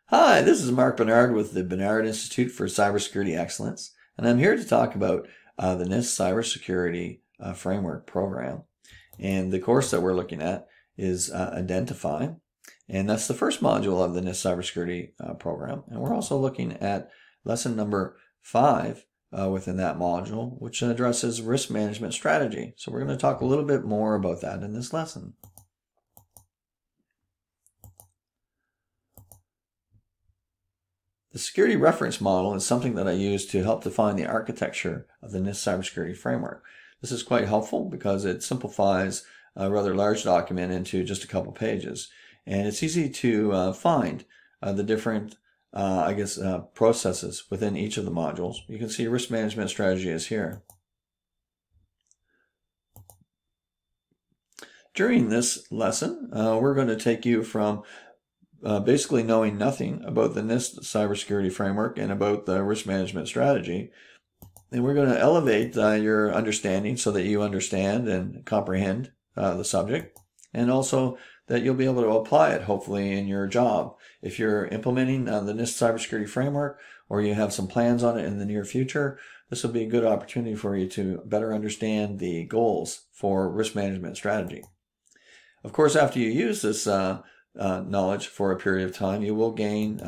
Hi, this is Mark Bernard with the Bernard Institute for Cybersecurity Excellence, and I'm here to talk about the NIST Cybersecurity Framework Program. And the course that we're looking at is Identify, and that's the first module of the NIST Cybersecurity Program. And we're also looking at lesson number 5 within that module, which addresses risk management strategy. So we're going to talk a little bit more about that in this lesson. The security reference model is something that I use to help define the architecture of the NIST cybersecurity framework. This is quite helpful because it simplifies a rather large document into just a couple pages. And it's easy to find the different, processes within each of the modules. You can see risk management strategy is here. During this lesson, we're going to take you from basically knowing nothing about the NIST cybersecurity framework and about the risk management strategy. And we're going to elevate your understanding so that you understand and comprehend the subject, and also that you'll be able to apply it hopefully in your job. If you're implementing the NIST cybersecurity framework, or you have some plans on it in the near future, this will be a good opportunity for you to better understand the goals for risk management strategy. Of course, after you use this knowledge for a period of time, you will gain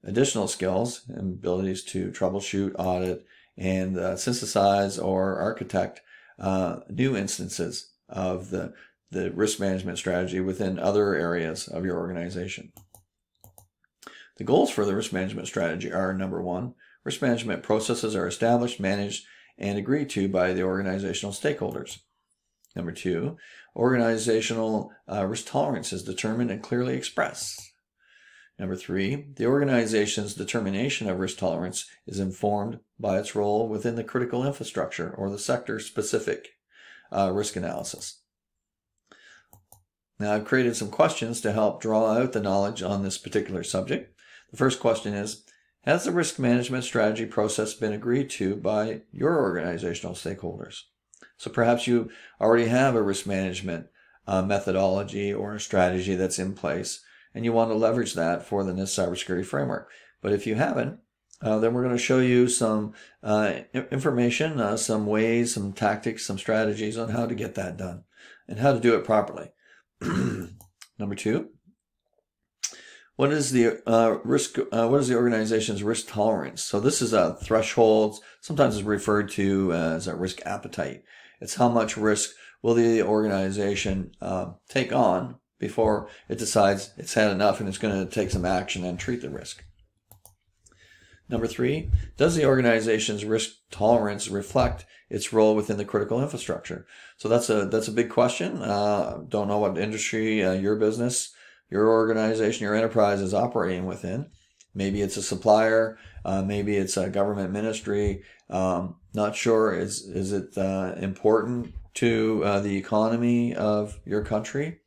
additional skills and abilities to troubleshoot, audit, and synthesize or architect new instances of the risk management strategy within other areas of your organization. The goals for the risk management strategy are: number 1, risk management processes are established, managed, and agreed to by the organizational stakeholders. Number 2, organizational risk tolerance is determined and clearly expressed. Number 3, the organization's determination of risk tolerance is informed by its role within the critical infrastructure or the sector-specific risk analysis. Now, I've created some questions to help draw out the knowledge on this particular subject. The first question is: has the risk management strategy process been agreed to by your organizational stakeholders? So perhaps you already have a risk management methodology or a strategy that's in place, and you want to leverage that for the NIST cybersecurity framework. But if you haven't, then we're going to show you some information, some ways, some tactics, some strategies on how to get that done and how to do it properly. Number 2, what is the organization's risk tolerance? So this is a threshold. Sometimes it's referred to as a risk appetite. It's how much risk will the organization take on before it decides it's had enough and it's going to take some action and treat the risk. Number 3, does the organization's risk tolerance reflect its role within the critical infrastructure? So that's a big question. Don't know what industry your business, your organization, your enterprise is operating within. Maybe it's a supplier, maybe it's a government ministry. Not sure. Is it important to the economy of your country?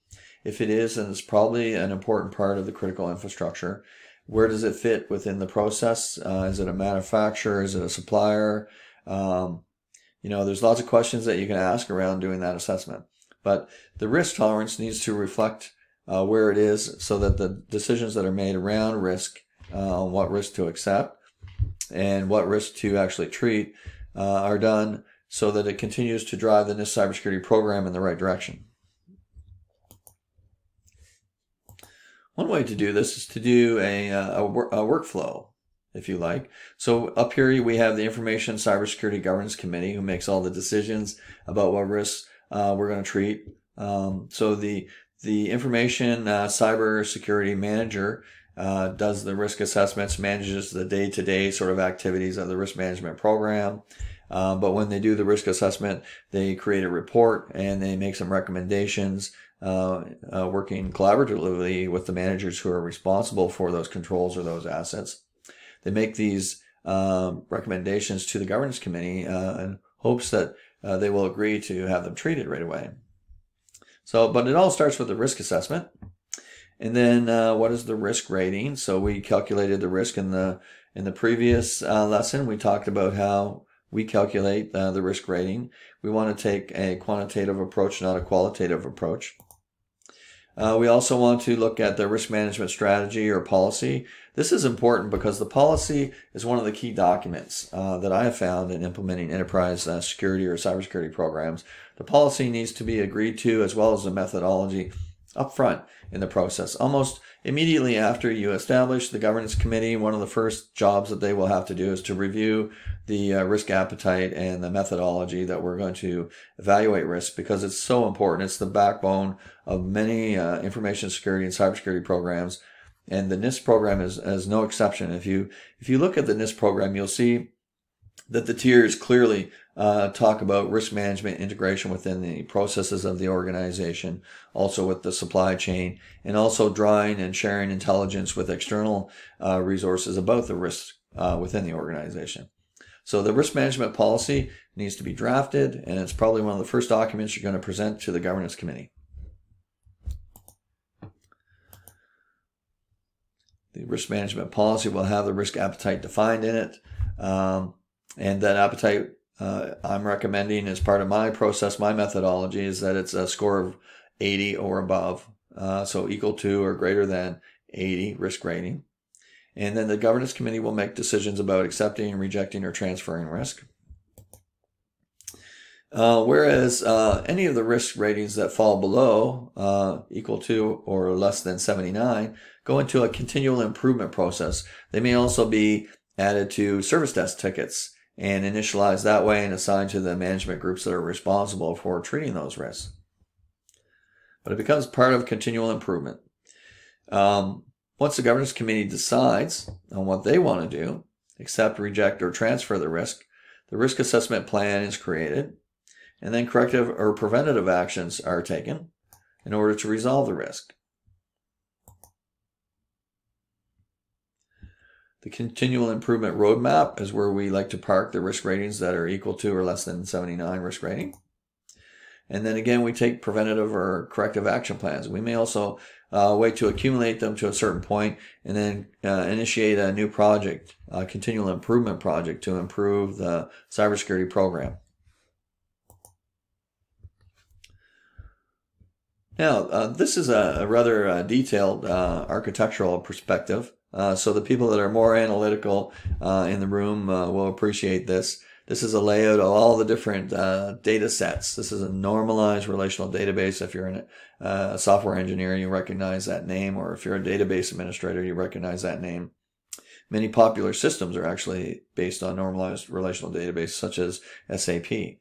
If it is, then it's probably an important part of the critical infrastructure. Where does it fit within the process? Is it a manufacturer? Is it a supplier? There's lots of questions that you can ask around doing that assessment. But the risk tolerance needs to reflect where it is, so that the decisions that are made around risk, what risk to accept and what risk to actually treat, are done so that it continues to drive the NIST cybersecurity program in the right direction. One way to do this is to do a workflow, if you like. So up here we have the Information Cybersecurity Governance Committee, who makes all the decisions about what risks we're going to treat. So the Information Cybersecurity Manager does the risk assessments, manages the day-to-day sort of activities of the risk management program. But when they do the risk assessment, they create a report and they make some recommendations, working collaboratively with the managers who are responsible for those controls or those assets. They make these recommendations to the governance committee in hopes that they will agree to have them treated right away. But it all starts with the risk assessment. And then what is the risk rating? So we calculated the risk in the previous lesson. We talked about how we calculate the risk rating. We want to take a quantitative approach, not a qualitative approach. We also want to look at the risk management strategy or policy. This is important because the policy is one of the key documents that I have found in implementing enterprise security or cybersecurity programs. The policy needs to be agreed to, as well as the methodology, up front in the process. Almost immediately after you establish the governance committee, one of the first jobs that they will have to do is to review the risk appetite and the methodology that we're going to evaluate risk, because it's so important. It's the backbone of many information security and cybersecurity programs, and the NIST program is no exception. If you look at the NIST program, you'll see that the tiers clearly talk about risk management integration within the processes of the organization, also with the supply chain, and also drawing and sharing intelligence with external resources about the risks within the organization. So the risk management policy needs to be drafted, and it's probably one of the first documents you're going to present to the governance committee. The risk management policy will have the risk appetite defined in it, and that appetite I'm recommending as part of my process, my methodology, is that it's a score of 80 or above, so equal to or greater than 80 risk rating. And then the governance committee will make decisions about accepting, rejecting, or transferring risk. Whereas any of the risk ratings that fall below equal to or less than 79 go into a continual improvement process. They may also be added to service desk tickets and initialized that way and assigned to the management groups that are responsible for treating those risks. But it becomes part of continual improvement. Once the governance committee decides on what they want to do, accept, reject, or transfer the risk assessment plan is created, and then corrective or preventative actions are taken in order to resolve the risk. The continual improvement roadmap is where we like to park the risk ratings that are equal to or less than 79 risk rating. And then again, we take preventative or corrective action plans. We may also wait to accumulate them to a certain point and then initiate a new project, a continual improvement project to improve the cybersecurity program. Now, this is a rather detailed architectural perspective. So the people that are more analytical in the room will appreciate this. This is a layout of all the different data sets. This is a normalized relational database. If you're a software engineer, you recognize that name, or if you're a database administrator, you recognize that name. Many popular systems are actually based on normalized relational databases, such as SAP. We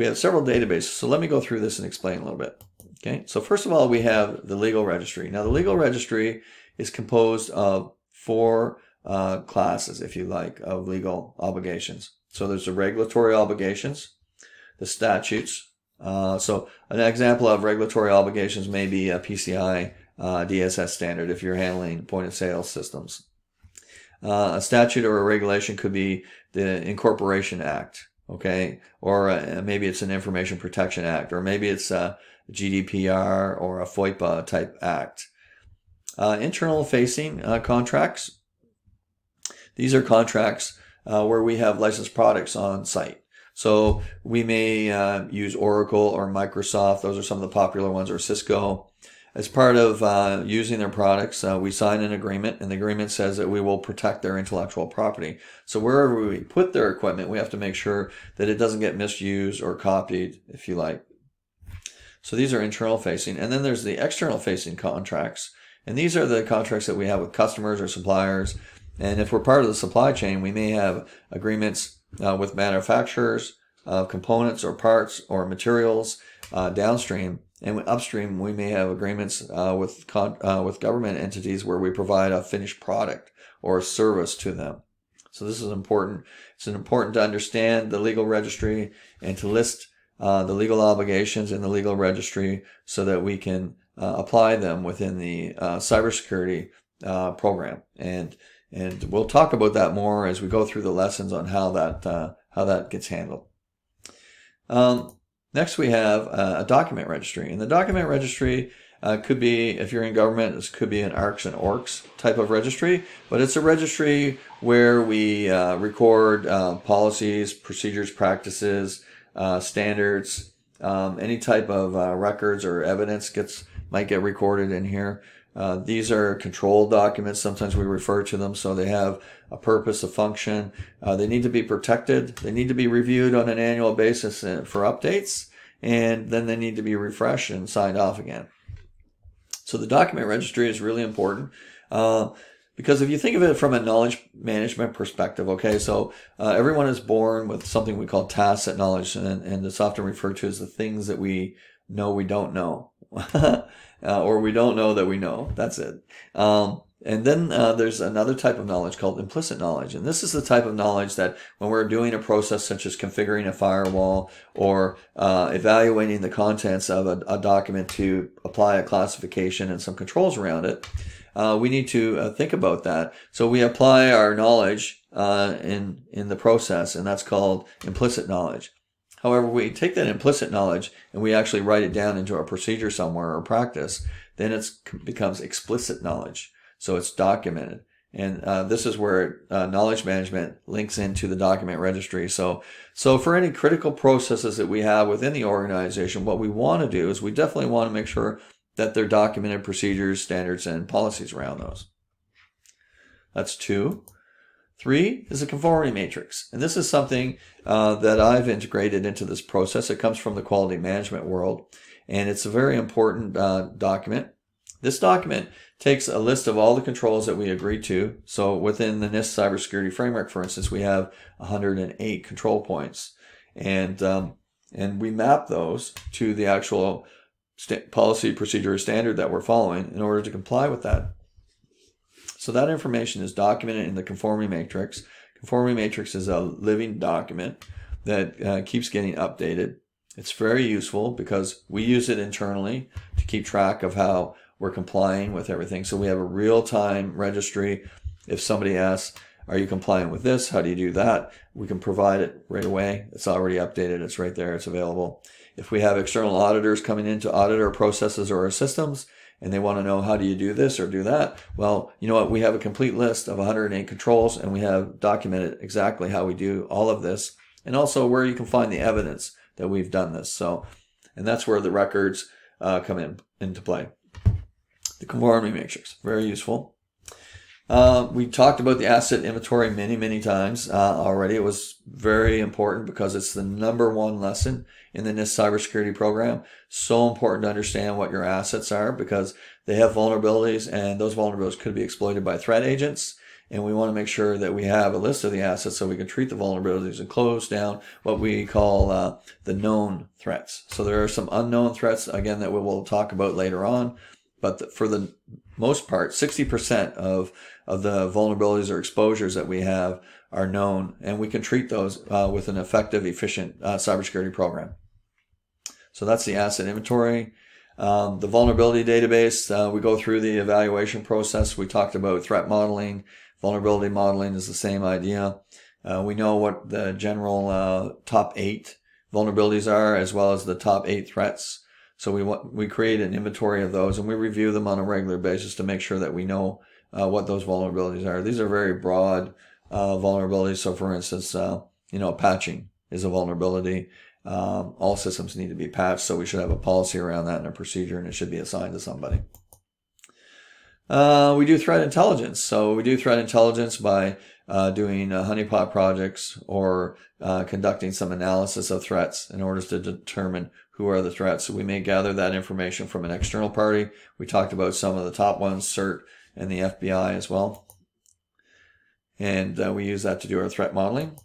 have several databases, so let me go through this and explain a little bit. Okay, so first of all, we have the legal registry. Now, the legal registry is composed of four classes, if you like, of legal obligations. So there's the regulatory obligations, the statutes. So an example of regulatory obligations may be a PCI DSS standard if you're handling point of sale systems. A statute or a regulation could be the Incorporation Act, okay, or maybe it's an Information Protection Act, or maybe it's a GDPR or a FOIPA type act. Internal facing contracts. These are contracts where we have licensed products on site. So we may use Oracle or Microsoft. Those are some of the popular ones, or Cisco. As part of using their products, we sign an agreement, and the agreement says that we will protect their intellectual property. So wherever we put their equipment, we have to make sure that it doesn't get misused or copied, if you like. So these are internal facing. And then there's the external facing contracts. And these are the contracts that we have with customers or suppliers. And if we're part of the supply chain, we may have agreements with manufacturers of components or parts or materials downstream. And upstream, we may have agreements with government entities where we provide a finished product or a service to them. So this is important. It's important to understand the legal registry and to list the legal obligations in the legal registry so that we can apply them within the cybersecurity program. And we'll talk about that more as we go through the lessons on how that gets handled. Next, we have a document registry. And the document registry could be, if you're in government, this could be an ARCs and ORCs type of registry, but it's a registry where we record policies, procedures, practices, standards, Any type of records or evidence might get recorded in here. These are control documents. Sometimes we refer to them, so they have a purpose, a function. They need to be protected. They need to be reviewed on an annual basis for updates, and then they need to be refreshed and signed off again. So the document registry is really important. Because if you think of it from a knowledge management perspective, okay, so everyone is born with something we call tacit knowledge, and it's often referred to as the things that we know we don't know, or we don't know that we know. That's it. And then there's another type of knowledge called implicit knowledge, and this is the type of knowledge that when we're doing a process such as configuring a firewall or evaluating the contents of a document to apply a classification and some controls around it, we need to think about that. So we apply our knowledge in the process, and that's called implicit knowledge. However, we take that implicit knowledge and we actually write it down into a procedure somewhere or practice, then it becomes explicit knowledge. So it's documented. And this is where knowledge management links into the document registry. So for any critical processes that we have within the organization, what we want to do is we definitely want to make sure that they're documented procedures, standards, and policies around those. That's 2. 3 is a conformity matrix. And this is something that I've integrated into this process. It comes from the quality management world, and it's a very important document. This document takes a list of all the controls that we agree to. So within the NIST Cybersecurity Framework, for instance, we have 108 control points. And we map those to the actual policy, procedure, or standard that we're following in order to comply with that. So that information is documented in the Conforming Matrix. Conforming Matrix is a living document that keeps getting updated. It's very useful because we use it internally to keep track of how we're complying with everything. So we have a real-time registry. If somebody asks, are you compliant with this? How do you do that? We can provide it right away. It's already updated. It's right there. It's available. If we have external auditors coming in to audit our processes or our systems, and they want to know how do you do this or do that, well, you know what? We have a complete list of 108 controls, and we have documented exactly how we do all of this, and also where you can find the evidence that we've done this. So, and that's where the records come into play. The Conformity Matrix, very useful. We talked about the asset inventory many times already. It was very important because it's the #1 lesson in the NIST Cybersecurity Program. So important to understand what your assets are because they have vulnerabilities, and those vulnerabilities could be exploited by threat agents. And we want to make sure that we have a list of the assets so we can treat the vulnerabilities and close down what we call the known threats. So there are some unknown threats, again, that we will talk about later on. But for the most part, 60% of the vulnerabilities or exposures that we have are known, and we can treat those with an effective, efficient cybersecurity program. So that's the asset inventory. The vulnerability database, we go through the evaluation process. We talked about threat modeling. Vulnerability modeling is the same idea. We know what the general top 8 vulnerabilities are, as well as the top 8 threats. So we create an inventory of those, and we review them on a regular basis to make sure that we know what those vulnerabilities are. These are very broad vulnerabilities. So for instance, patching is a vulnerability. All systems need to be patched, so we should have a policy around that and a procedure, and it should be assigned to somebody. We do threat intelligence. So we do threat intelligence by doing honeypot projects or conducting some analysis of threats in order to determine who are the threats. So we may gather that information from an external party. We talked about some of the top ones, CERT and the FBI as well. And we use that to do our threat modeling.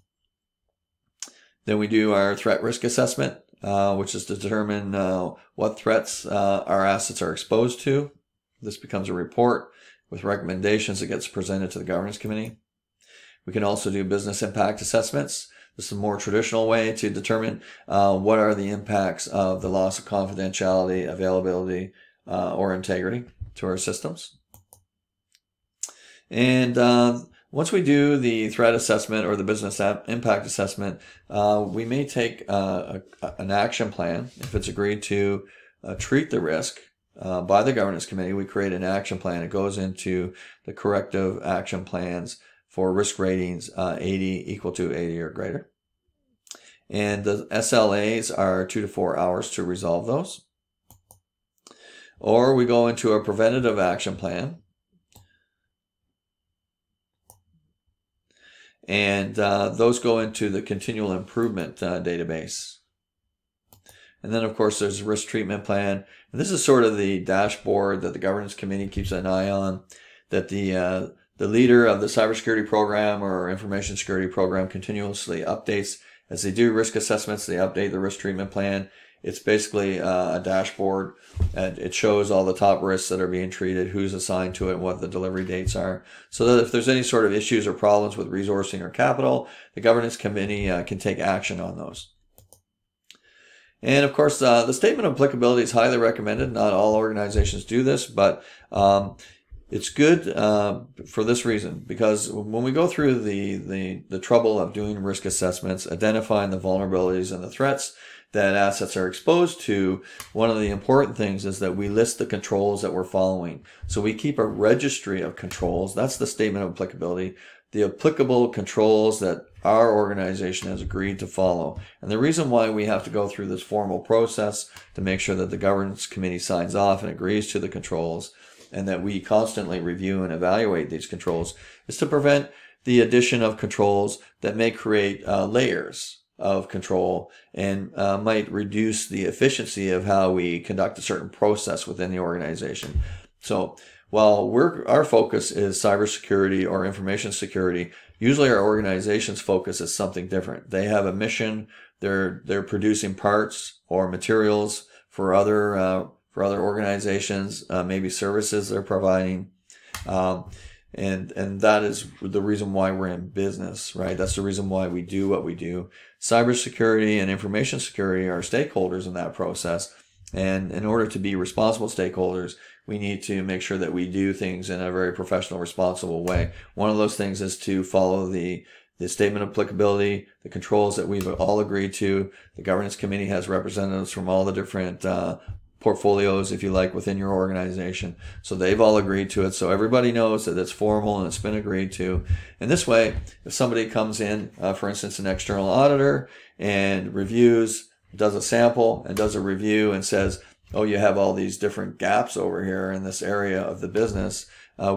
Then we do our threat risk assessment, which is to determine what threats our assets are exposed to. This becomes a report with recommendations that gets presented to the governance committee. We can also do business impact assessments. This is a more traditional way to determine what are the impacts of the loss of confidentiality, availability, or integrity to our systems. And once we do the threat assessment or the business impact assessment, we may take an action plan. If it's agreed to treat the risk by the governance committee, we create an action plan. It goes into the corrective action plans for risk ratings 80 equal to 80 or greater. and the SLAs are 2 to 4 hours to resolve those. Or we go into a preventative action plan, and those go into the continual improvement database. And then, of course, there's a risk treatment plan. And this is sort of the dashboard that the governance committee keeps an eye on, that the leader of the cybersecurity program or information security program continuously updates. As they do risk assessments, they update the risk treatment plan. It's basically a dashboard, and it shows all the top risks that are being treated, who's assigned to it, and what the delivery dates are. So that if there's any sort of issues or problems with resourcing or capital, the governance committee can take action on those. And of course, the statement of applicability is highly recommended. Not all organizations do this, but it's good for this reason, because when we go through the trouble of doing risk assessments, identifying the vulnerabilities and the threats that assets are exposed to, one of the important things is that we list the controls that we're following. So we keep a registry of controls. That's the statement of applicability. The applicable controls that our organization has agreed to follow. And the reason why we have to go through this formal process to make sure that the governance committee signs off and agrees to the controls, and that we constantly review and evaluate these controls, is to prevent the addition of controls that may create layers of control and might reduce the efficiency of how we conduct a certain process within the organization. So while our focus is cybersecurity or information security, usually our organization's focus is something different. They have a mission. They're producing parts or materials for other organizations, maybe services they're providing. And that is the reason why we're in business, right? That's the reason why we do what we do. Cybersecurity and information security are stakeholders in that process. And in order to be responsible stakeholders, we need to make sure that we do things in a very professional, responsible way. One of those things is to follow the statement of applicability, the controls that we've all agreed to. The governance committee has representatives from all the different portfolios, if you like, within your organization. So they've all agreed to it. So everybody knows that it's formal and it's been agreed to. And this way, if somebody comes in, for instance, an external auditor, and reviews, does a sample and does a review and says, oh, you have all these different gaps over here in this area of the business,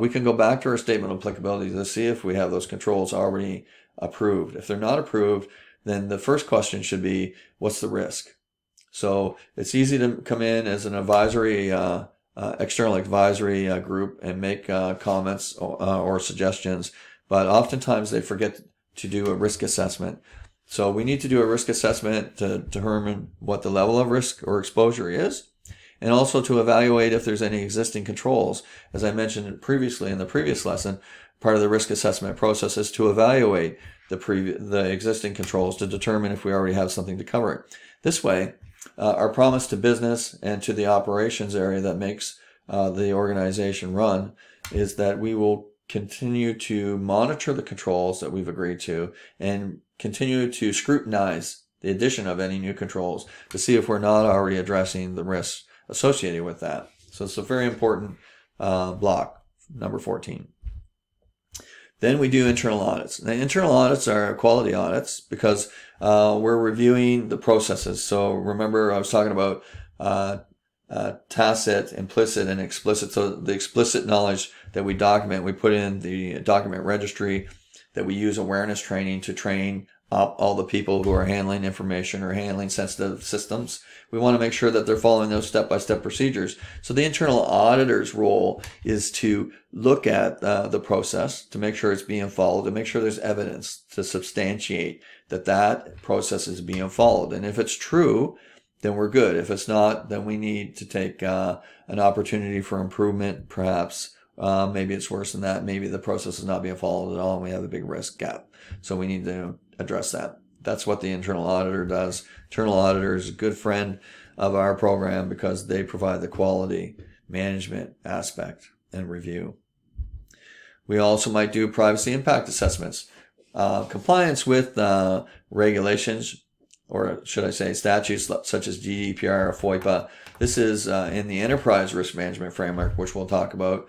we can go back to our statement of applicability to see if we have those controls already approved. If they're not approved, then the first question should be, what's the risk? So it's easy to come in as an advisory, external advisory group and make comments or suggestions, but oftentimes they forget to do a risk assessment. So we need to do a risk assessment to determine what the level of risk or exposure is, and also to evaluate if there's any existing controls. As I mentioned previously in the previous lesson, part of the risk assessment process is to evaluate the existing controls to determine if we already have something to cover it. This way, our promise to business and to the operations area that makes the organization run is that we will continue to monitor the controls that we've agreed to and continue to scrutinize the addition of any new controls to see if we're not already addressing the risks associated with that. So it's a very important block, number 14. Then we do internal audits. The internal audits are quality audits because we're reviewing the processes. So remember, I was talking about tacit, implicit, and explicit. So the explicit knowledge that we document, we put in the document registry, that we use awareness training to train up all the people who are handling information or handling sensitive systems. We want to make sure that they're following those step-by-step procedures. So the internal auditor's role is to look at the process, to make sure it's being followed, to make sure there's evidence to substantiate that that process is being followed. And if it's true, then we're good. If it's not, then we need to take an opportunity for improvement, perhaps. Maybe it's worse than that. Maybe the process is not being followed at all and we have a big risk gap. So we need to address that. That's what the internal auditor does. Internal auditor is a good friend of our program because they provide the quality management aspect and review. We also might do privacy impact assessments. Compliance with regulations, or should I say statutes such as GDPR or FOIPA. This is in the enterprise risk management framework, which we'll talk about.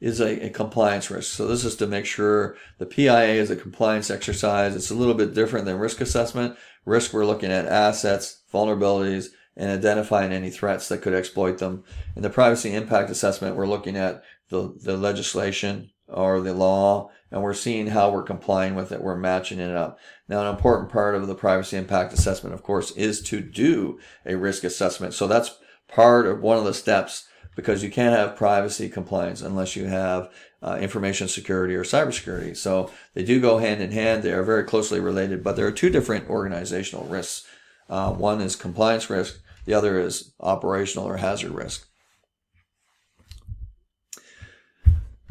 is a compliance risk. So this is to make sure the PIA is a compliance exercise. It's a little bit different than risk assessment. Risk, we're looking at assets, vulnerabilities, and identifying any threats that could exploit them. In the privacy impact assessment, we're looking at the legislation or the law, and we're seeing how we're complying with it. We're matching it up. Now, an important part of the privacy impact assessment, of course, is to do a risk assessment. So that's part of one of the steps, because you can't have privacy compliance unless you have information security or cybersecurity. So they do go hand in hand. They are very closely related, but there are two different organizational risks. One is compliance risk. The other is operational or hazard risk.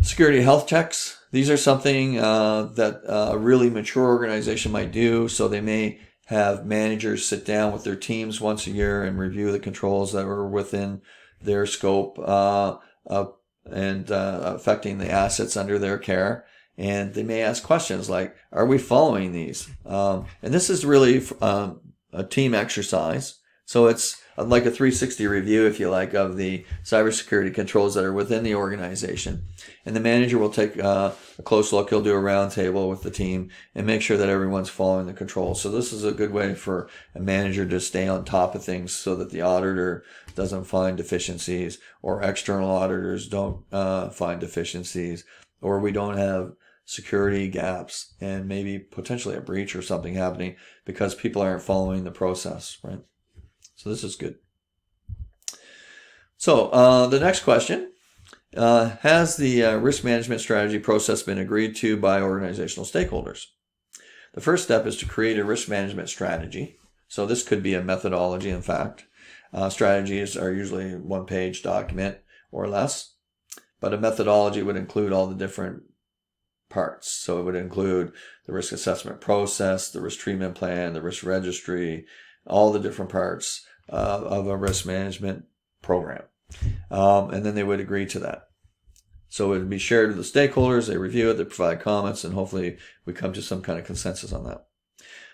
Security health checks. These are something that a really mature organization might do. So they may have managers sit down with their teams once a year and review the controls that are within their scope and affecting the assets under their care. And they may ask questions like, are we following these? And this is really a team exercise. So it's like a 360 review, if you like, of the cybersecurity controls that are within the organization. And the manager will take a close look. He'll do a round table with the team and make sure that everyone's following the controls. So this is a good way for a manager to stay on top of things so that the auditor doesn't find deficiencies, or external auditors don't find deficiencies, or we don't have security gaps and maybe potentially a breach or something happening because people aren't following the process, right? So this is good. So the next question, has the risk management strategy process been agreed to by organizational stakeholders? The first step is to create a risk management strategy. So this could be a methodology, in fact. Strategies are usually a one-page document or less, but a methodology would include all the different parts. So it would include the risk assessment process, the risk treatment plan, the risk registry, all the different parts of a risk management program. And then they would agree to that. So it would be shared with the stakeholders, they review it, they provide comments, and hopefully we come to some kind of consensus on that.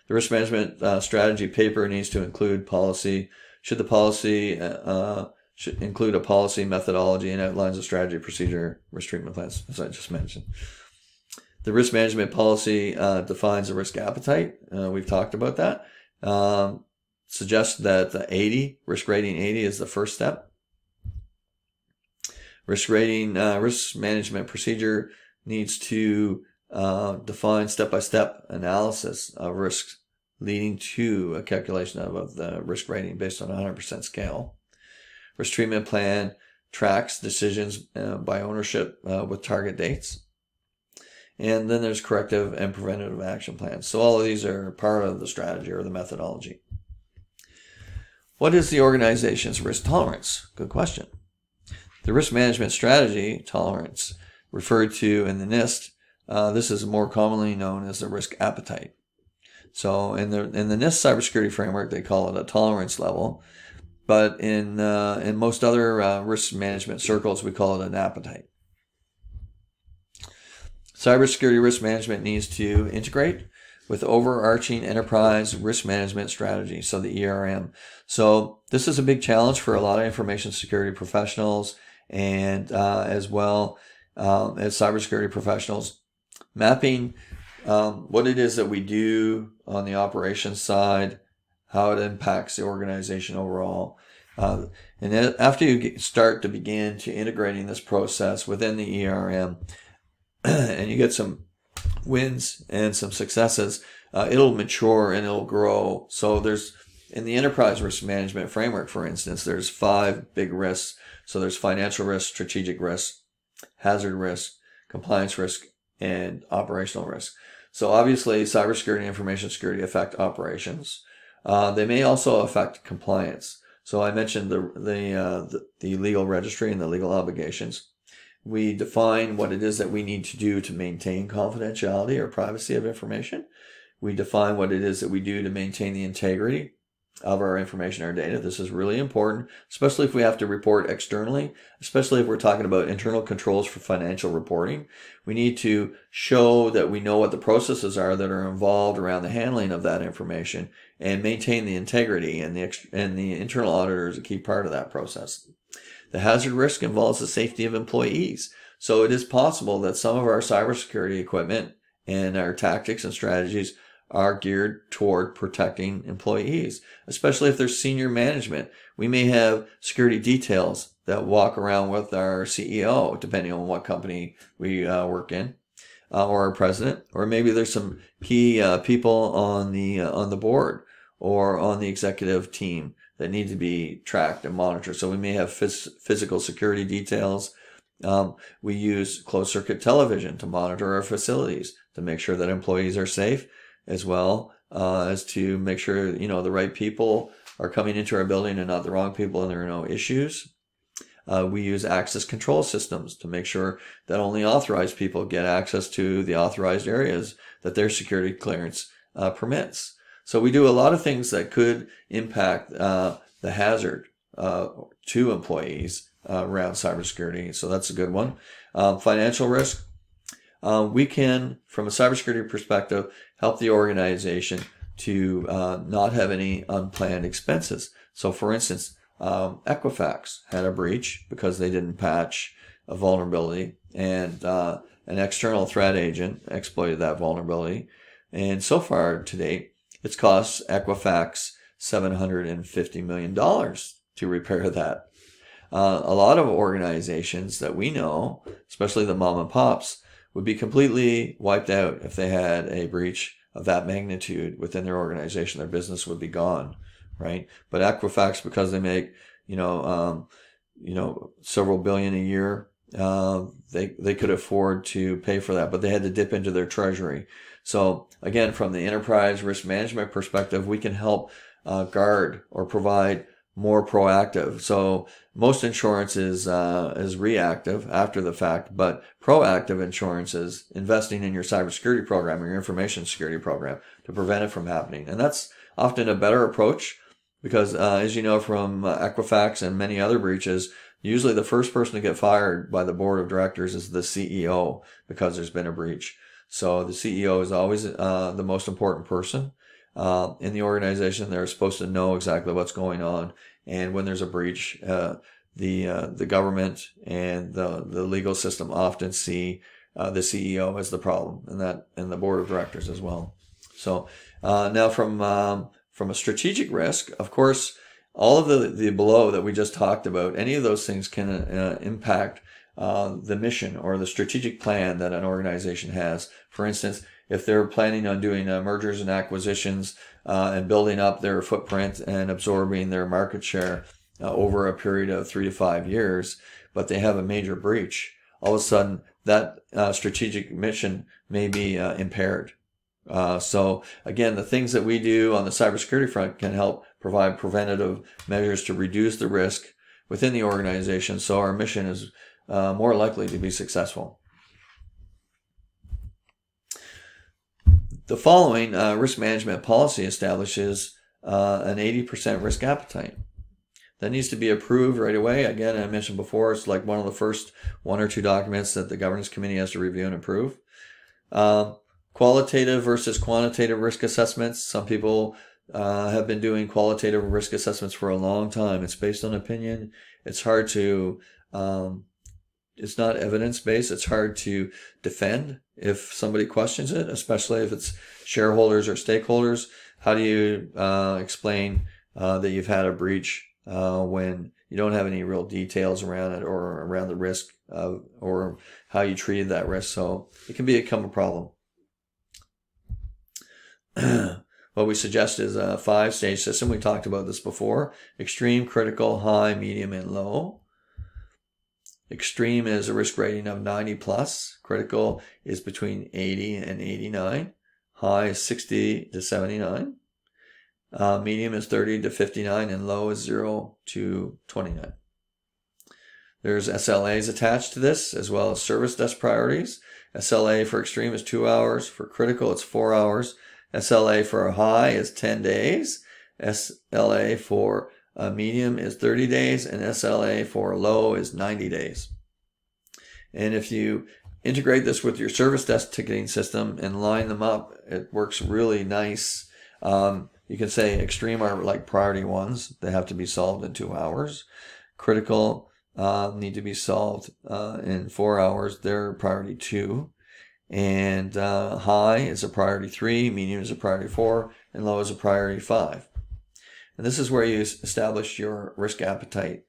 The risk management strategy paper needs to include policy. Should the policy should include a policy methodology and outlines a strategy, procedure, risk treatment plans, as I just mentioned. The risk management policy defines a risk appetite. We've talked about that. Suggests that the 80, risk rating 80 is the first step. Risk management procedure needs to define step-by-step analysis of risks leading to a calculation of the risk rating based on a 100% scale. Risk treatment plan tracks decisions by ownership with target dates. And then there's corrective and preventative action plans. So all of these are part of the strategy or the methodology. What is the organization's risk tolerance? Good question. The risk management strategy tolerance referred to in the NIST, this is more commonly known as the risk appetite. So in the NIST cybersecurity framework, they call it a tolerance level, but in most other risk management circles, we call it an appetite. Cybersecurity risk management needs to integrate with overarching enterprise risk management strategy, so the ERM. So this is a big challenge for a lot of information security professionals and as well as cybersecurity professionals. Mapping what it is that we do on the operations side, how it impacts the organization overall. And then after you start to begin to integrating this process within the ERM, and you get some wins and some successes, it'll mature and it'll grow. So there's, in the enterprise risk management framework, for instance, there's 5 big risks. So there's financial risk, strategic risk, hazard risk, compliance risk, and operational risk. So obviously cybersecurity and information security affect operations. They may also affect compliance. So I mentioned the legal registry and the legal obligations. We define what it is that we need to do to maintain confidentiality or privacy of information. We define what it is that we do to maintain the integrity of our information, our data. This is really important, especially if we have to report externally, especially if we're talking about internal controls for financial reporting. We need to show that we know what the processes are that are involved around the handling of that information and maintain the integrity, and the internal auditor is a key part of that process. The hazard risk involves the safety of employees. So it is possible that some of our cybersecurity equipment and our tactics and strategies are geared toward protecting employees, especially if there's senior management. We may have security details that walk around with our CEO, depending on what company we work in, or our president, or maybe there's some key people on the board or on the executive team that need to be tracked and monitored. So we may have physical security details. We use closed circuit television to monitor our facilities to make sure that employees are safe, as well as to make sure, the right people are coming into our building and not the wrong people, and there are no issues. We use access control systems to make sure that only authorized people get access to the authorized areas that their security clearance permits. So we do a lot of things that could impact the hazard to employees around cybersecurity. So that's a good one. Financial risk. We can, from a cybersecurity perspective, help the organization to not have any unplanned expenses. So for instance, Equifax had a breach because they didn't patch a vulnerability, and an external threat agent exploited that vulnerability. And so far to date, it's cost Equifax $750 million to repair that. A lot of organizations that we know, especially the mom and pops, would be completely wiped out if they had a breach of that magnitude within their organization. Their business would be gone, right? But Equifax, because they make, several billion a year, they could afford to pay for that, but they had to dip into their treasury. So again, from the enterprise risk management perspective, we can help guard or provide more proactive. So most insurance is reactive after the fact, but proactive insurance is investing in your cybersecurity program or your information security program to prevent it from happening. And that's often a better approach because, as you know from Equifax and many other breaches, usually the first person to get fired by the board of directors is the CEO because there's been a breach. So the CEO is always the most important person in the organization. They're supposed to know exactly what's going on, and when there's a breach, the government and the legal system often see the CEO as the problem, and the board of directors as well. So now from a strategic risk, of course, all of the below that we just talked about, any of those things can impact the mission or the strategic plan that an organization has. For instance, if they're planning on doing mergers and acquisitions and building up their footprint and absorbing their market share over a period of 3 to 5 years, but they have a major breach, all of a sudden that strategic mission may be impaired. So again, the things that we do on the cybersecurity front can help provide preventative measures to reduce the risk within the organization, so our mission is more likely to be successful. The following risk management policy establishes an 80% risk appetite. That needs to be approved right away. Again, I mentioned before, it's like one of the first 1 or 2 documents that the governance committee has to review and approve. Qualitative versus quantitative risk assessments. Some people have been doing qualitative risk assessments for a long time. It's based on opinion. It's hard to it's not evidence-based. It's hard to defend if somebody questions it, especially if it's shareholders or stakeholders. How do you explain that you've had a breach when you don't have any real details around it or around the risk or how you treated that risk? So it can become a problem. What we suggest is a 5-stage system. We talked about this before. Extreme, critical, high, medium, and low. Extreme is a risk rating of 90 plus. Critical is between 80 and 89. High is 60 to 79. Medium is 30 to 59, and low is 0 to 29. There's SLAs attached to this, as well as service desk priorities. SLA for extreme is 2 hours. For critical, it's 4 hours. SLA for a high is 10 days. SLA for a medium is 30 days, and SLA for a low is 90 days. And if you integrate this with your service desk ticketing system and line them up, it works really nice. You can say extreme are like priority ones. They have to be solved in 2 hours. Critical need to be solved in 4 hours. They're priority 2. And high is a priority 3, medium is a priority 4, and low is a priority 5. And this is where you establish your risk appetite.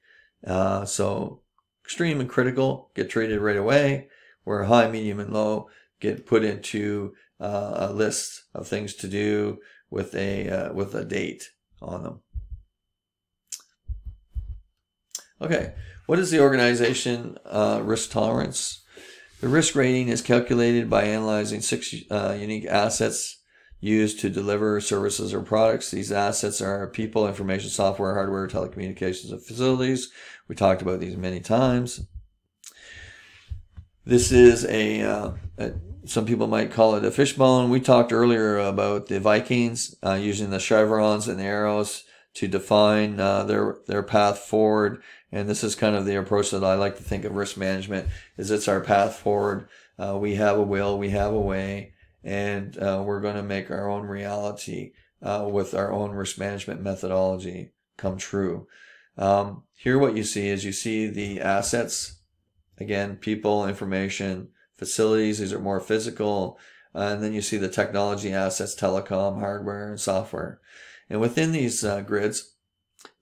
So extreme and critical get treated right away, where high, medium, and low get put into a list of things to do with a date on them. Okay, what is the organization risk tolerance? The risk rating is calculated by analyzing 6 unique assets used to deliver services or products. These assets are people, information, software, hardware, telecommunications, and facilities. We talked about these many times. This is some people might call it a fishbone. We talked earlier about the Vikings using the chevrons and the arrows to define their path forward. And this is kind of the approach that I like to think of risk management, is it's our path forward. We have a will, we have a way, and we're going to make our own reality with our own risk management methodology come true. Here what you see is you see the assets, again, people, information, facilities. These are more physical. And then you see the technology assets, telecom, hardware, and software. And within these grids,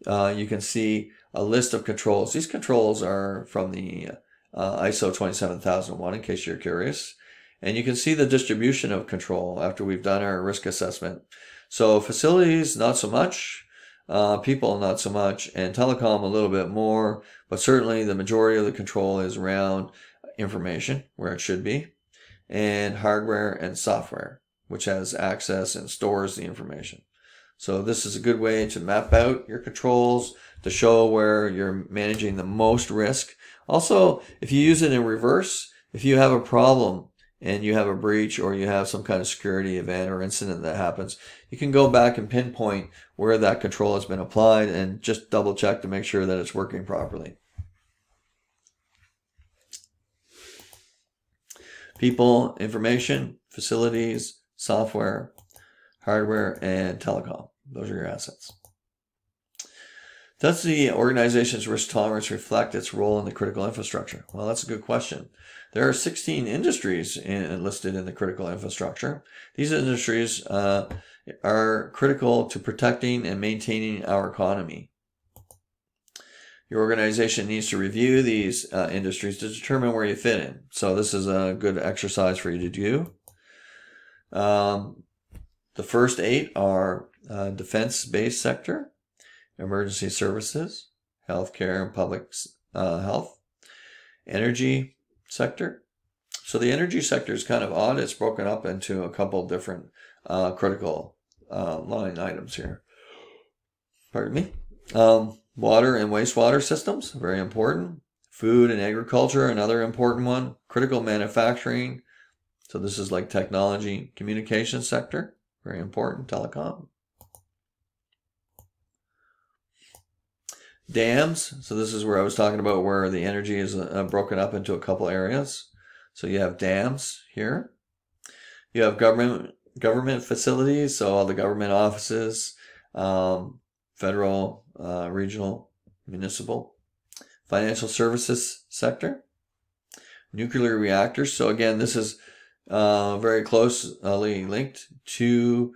you can see a list of controls. These controls are from the ISO 27001, in case you're curious. And you can see the distribution of control after we've done our risk assessment. So facilities, not so much. People, not so much. And telecom, a little bit more. But certainly the majority of the control is around information, where it should be, and hardware and software, which has access and stores the information. So this is a good way to map out your controls, to show where you're managing the most risk. Also, if you use it in reverse, if you have a problem and you have a breach or you have some kind of security event or incident that happens, you can go back and pinpoint where that control has been applied and just double check to make sure that it's working properly. People, information, facilities, software, hardware, and telecom. Those are your assets. Does the organization's risk tolerance reflect its role in the critical infrastructure? Well, that's a good question. There are 16 industries listed in the critical infrastructure. These industries are critical to protecting and maintaining our economy. Your organization needs to review these industries to determine where you fit in. So this is a good exercise for you to do. The first 8 are defense-based sector, emergency services, healthcare and public health, energy sector. So the energy sector is kind of odd. It's broken up into a couple different critical line items here. Pardon me. Water and wastewater systems, very important. Food and agriculture, another important one. Critical manufacturing. So this is like technology, communication sector, very important. Telecom. Dams. So this is where I was talking about where the energy is broken up into a couple areas. So you have dams here. You have government facilities, so all the government offices, federal, regional, municipal. Financial services sector. Nuclear reactors. So again, this is very closely linked to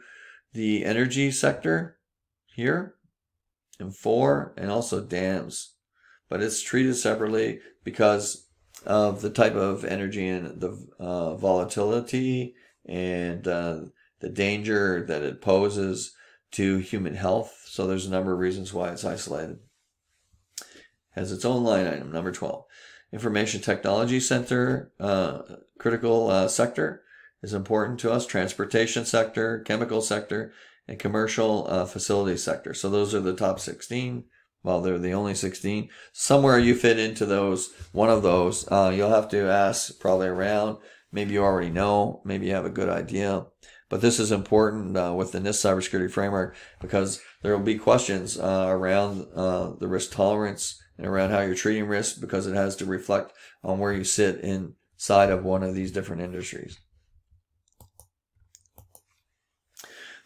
the energy sector here. And 4, and also dams. But it's treated separately because of the type of energy and the volatility and the danger that it poses to human health. So there's a number of reasons why it's isolated. Has its own line item, number 12. Information Technology Center, critical sector is important to us. Transportation sector, chemical sector, and commercial facility sector. So those are the top 16. Well, they're the only 16. Somewhere you fit into those, one of those. You'll have to ask probably around. Maybe you already know. Maybe you have a good idea. But this is important with the NIST Cybersecurity Framework because there will be questions around the risk tolerance and around how you're treating risk because it has to reflect on where you sit inside of one of these different industries.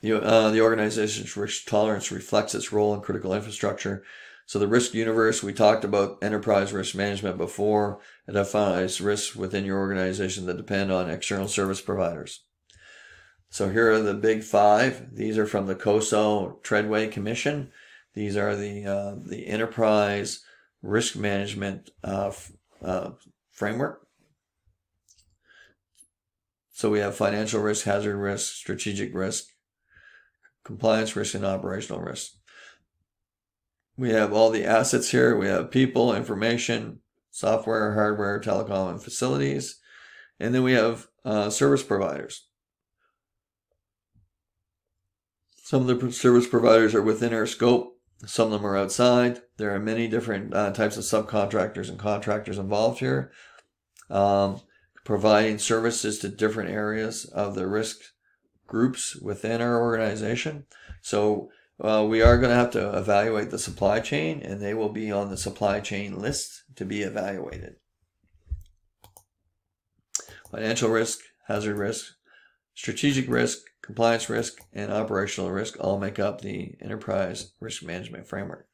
The organization's risk tolerance reflects its role in critical infrastructure. So the risk universe, we talked about enterprise risk management before. It identifies risks within your organization that depend on external service providers. So here are the big 5. These are from the COSO Treadway Commission. These are the enterprise risk management framework. So we have financial risk, hazard risk, strategic risk, compliance risk, and operational risk. We have all the assets here. We have people, information, software, hardware, telecom, and facilities. And then we have service providers. Some of the service providers are within our scope. Some of them are outside. There are many different types of subcontractors and contractors involved here, providing services to different areas of the risk groups within our organization. So we are going to have to evaluate the supply chain, and they will be on the supply chain list to be evaluated. Financial risk, hazard risk, strategic risk, compliance risk, and operational risk all make up the enterprise risk management framework.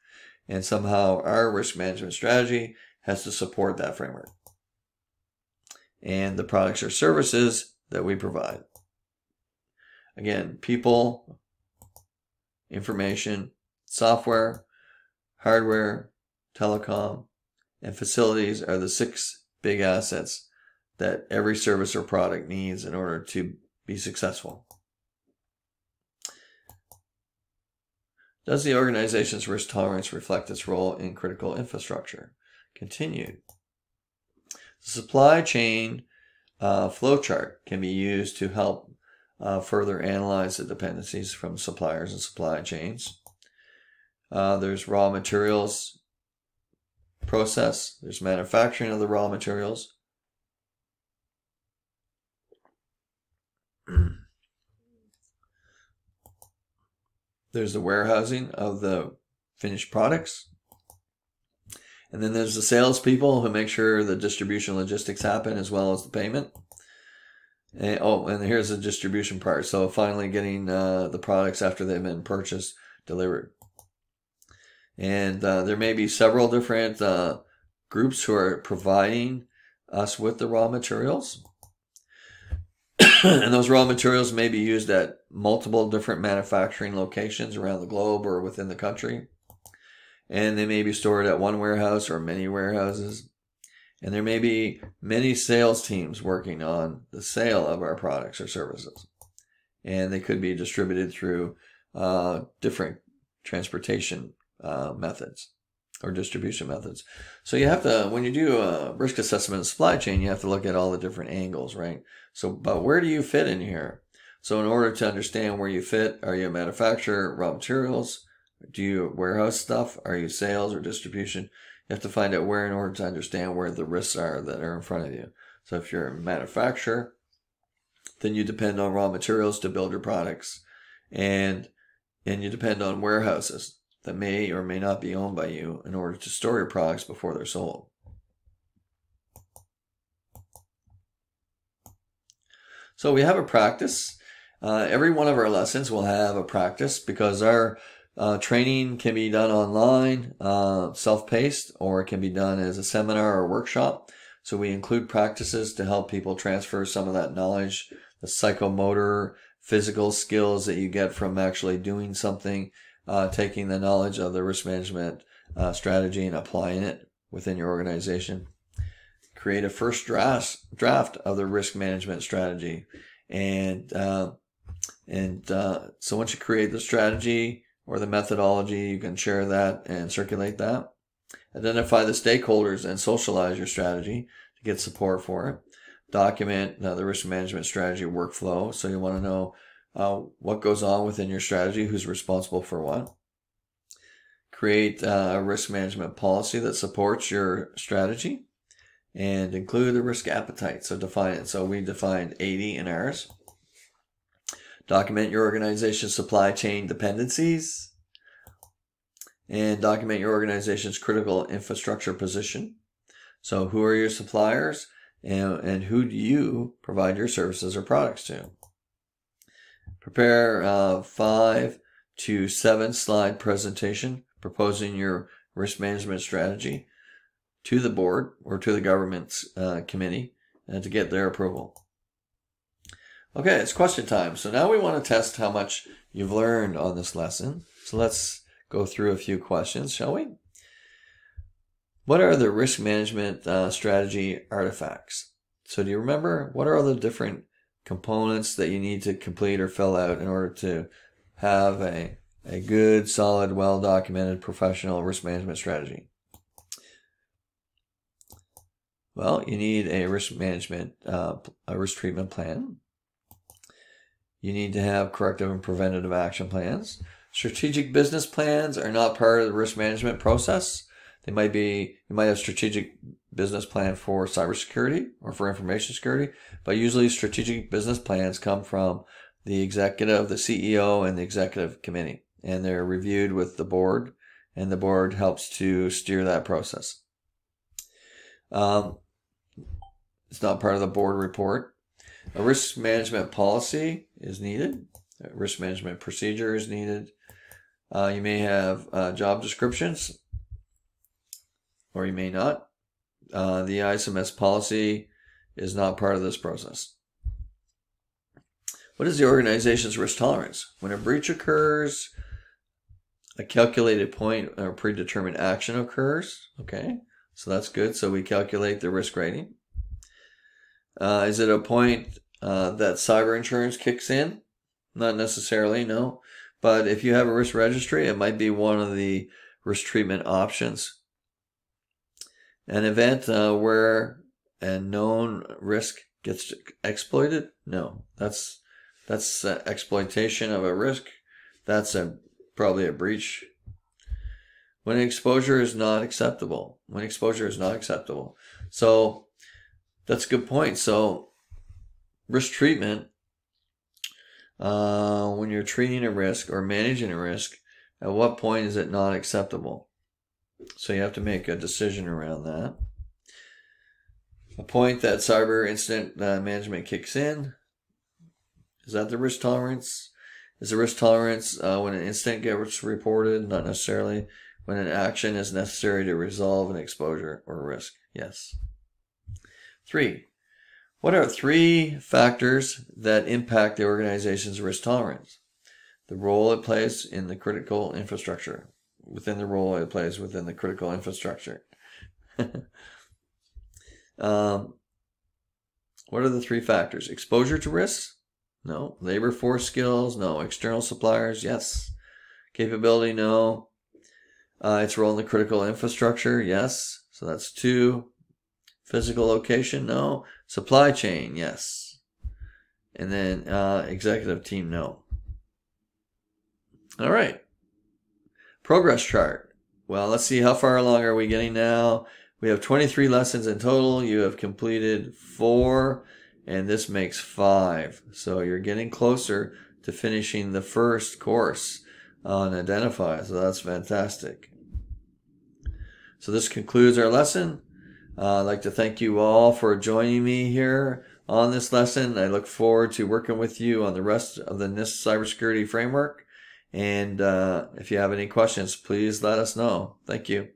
And somehow our risk management strategy has to support that framework and the products or services that we provide. Again, people, information, software, hardware, telecom, and facilities are the 6 big assets that every service or product needs in order to be successful. Does the organization's risk tolerance reflect its role in critical infrastructure? Continued. The supply chain flowchart can be used to help further analyze the dependencies from suppliers and supply chains. There's raw materials process. There's manufacturing of the raw materials. There's the warehousing of the finished products. And then there's the salespeople who make sure the distribution logistics happen as well as the payment. And here's the distribution part. So finally getting the products after they've been purchased, delivered. And there may be several different groups who are providing us with the raw materials. And those raw materials may be used at multiple different manufacturing locations around the globe or within the country. And they may be stored at one warehouse or many warehouses. And there may be many sales teams working on the sale of our products or services. And they could be distributed through different transportation methods or distribution methods. So you have to, when you do a risk assessment of supply chain, you have to look at all the different angles, right? So, but where do you fit in here? So in order to understand where you fit, are you a manufacturer, raw materials? Do you warehouse stuff? Are you sales or distribution? You have to find out where in order to understand where the risks are that are in front of you. So if you're a manufacturer, then you depend on raw materials to build your products. And you depend on warehouses that may or may not be owned by you in order to store your products before they're sold. So we have a practice. Every one of our lessons will have a practice because our training can be done online, self-paced, or it can be done as a seminar or workshop. So we include practices to help people transfer some of that knowledge, the psychomotor, physical skills that you get from actually doing something, taking the knowledge of the risk management strategy and applying it within your organization. Create a first draft of the risk management strategy. And so once you create the strategy or the methodology, you can share that and circulate that. Identify the stakeholders and socialize your strategy to get support for it. Document the risk management strategy workflow. So you want to know what goes on within your strategy, who's responsible for what. Create a risk management policy that supports your strategy and include the risk appetite. So define it. So we defined 80 in ours. Document your organization's supply chain dependencies and document your organization's critical infrastructure position. So who are your suppliers and who do you provide your services or products to? Prepare a 5 to 7 slide presentation proposing your risk management strategy to the board or to the government's committee to get their approval. Okay, it's question time. So now we want to test how much you've learned on this lesson. So let's go through a few questions, shall we? What are the risk management strategy artifacts? So do you remember what are all the different components that you need to complete or fill out in order to have a good, solid, well-documented, professional risk management strategy? Well, you need a risk management, a risk treatment plan. You need to have corrective and preventative action plans. Strategic business plans are not part of the risk management process. They might be, you might have strategic business plan for cybersecurity or for information security, but usually strategic business plans come from the executive, the CEO, and the executive committee, and they're reviewed with the board, and the board helps to steer that process. It's not part of the board report. A risk management policy is needed. A risk management procedure is needed. You may have job descriptions, or you may not. The ISMS policy is not part of this process. What is the organization's risk tolerance? When a breach occurs, a calculated point or predetermined action occurs. Okay, so that's good. So we calculate the risk rating. Is it a point that cyber insurance kicks in? Not necessarily, no. But if you have a risk registry, it might be one of the risk treatment options. An event where a known risk gets exploited? No, that's exploitation of a risk. That's probably a breach. When exposure is not acceptable. When exposure is not acceptable. So that's a good point. So risk treatment, when you're treating a risk or managing a risk, at what point is it not acceptable? So you have to make a decision around that. A point that cyber incident management kicks in. Is that the risk tolerance? Is the risk tolerance when an incident gets reported? Not necessarily. When an action is necessary to resolve an exposure or risk? Yes. 3. What are 3 factors that impact the organization's risk tolerance? The role it plays in the critical infrastructure. Within the role it plays within the critical infrastructure. What are the 3 factors? Exposure to risks? No. Labor force skills? No. External suppliers? Yes. Capability? No. Its role in the critical infrastructure? Yes. So that's 2. Physical location? No. Supply chain? Yes. And then executive team? No. All right. Progress chart. Well, let's see, how far along are we getting now? We have 23 lessons in total. You have completed 4, and this makes 5. So you're getting closer to finishing the first course on Identify. So that's fantastic. So this concludes our lesson. I'd like to thank you all for joining me here on this lesson. I look forward to working with you on the rest of the NIST Cybersecurity Framework. And if you have any questions, please let us know. Thank you.